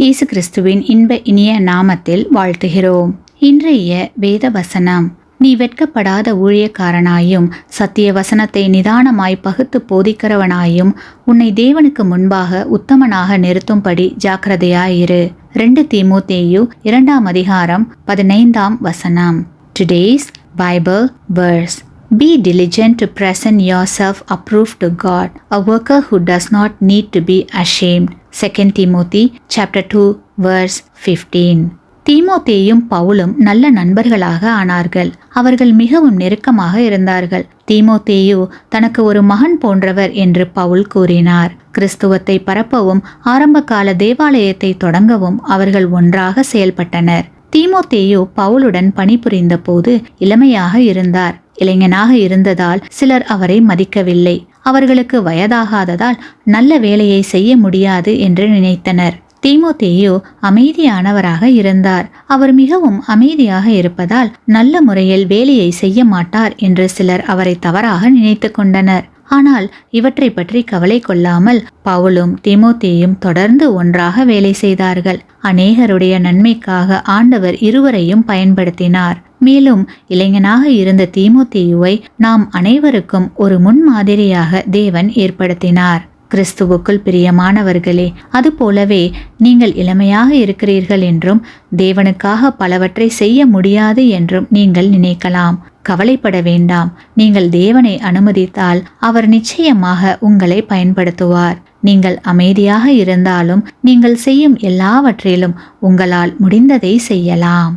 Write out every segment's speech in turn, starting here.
இயேசு கிறிஸ்துவின் இன்ப இனிய நாமத்தில் வாழ்த்துகிறோம். இன்றைய வேத வசனம்: நீ வெட்கப்படாத ஊழியக்காரனாயும் சத்திய வசனத்தை நிதானமாய் பகுத்து போதிக்கிறவனாயும் உன்னை தேவனுக்கு முன்பாக உத்தமனாக நிறுத்தும்படி ஜாக்கிரதையாயிரு. 2 தீமோத்தேயு 2 அதிகாரம் 15 வசனம். Today's Bible verse: Be diligent to present yourself approved to God, a worker who does not need to be ashamed. 2 Timothy chapter 2 verse 15. தீமோத்தேயும் பவுலும் நல்ல நண்பர்களாக ஆனார்கள். அவர்கள் மிகவும் நெருக்கமாக இருந்தார்கள். தீமோத்தேயு தனக்கு ஒரு மகன் போன்றவர் என்று பவுல் கூறினார். கிறிஸ்துவத்தை பரப்பவும் ஆரம்பகால தேவாலயத்தை தொடங்கவும் அவர்கள் ஒன்றாக செயல்பட்டனர். தீமோத்தேயு பவுலுடன் பணிபுரிந்த போது இளமையாக இருந்தார். இளைஞனாக இருந்ததால் சிலர் அவரை மதிக்கவில்லை. அவர்களுக்கு வயதாகாததால் நல்ல வேலையை செய்ய முடியாது என்று நினைத்தனர். தீமோத்தேயு அமைதியானவராக இருந்தார். அவர் மிகவும் அமைதியாக இருப்பதால் நல்ல முறையில் வேலையை செய்ய மாட்டார் என்று சிலர் அவரை தவறாக நினைத்து கொண்டனர். ஆனால் இவற்றை பற்றி கவலை கொள்ளாமல் பவுலும் தீமோத்தேயும் தொடர்ந்து ஒன்றாக வேலை செய்தார்கள். அநேகருடைய நன்மைக்காக ஆண்டவர் இருவரையும் பயன்படுத்தினார். மேலும் இளைஞனாக இருந்த தீமோத்தேயுவை நாம் அனைவருக்கும் ஒரு முன்மாதிரியாக தேவன் ஏற்படுத்தினார். கிறிஸ்துவுக்குள் பிரியமானவர்களே, அதுபோலவே நீங்கள் இளமையாக இருக்கிறீர்கள் என்றும் தேவனுக்காக பலவற்றை செய்ய முடியாது என்றும் நீங்கள் நினைக்கலாம். கவலைப்பட வேண்டாம். நீங்கள் தேவனை அனுமதித்தால் அவர் நிச்சயமாக உங்களை பயன்படுத்துவார். நீங்கள் அமைதியாக இருந்தாலும் நீங்கள் செய்யும் எல்லாவற்றிலும் உங்களால் முடிந்ததை செய்யலாம்.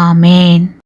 ஆமேன்.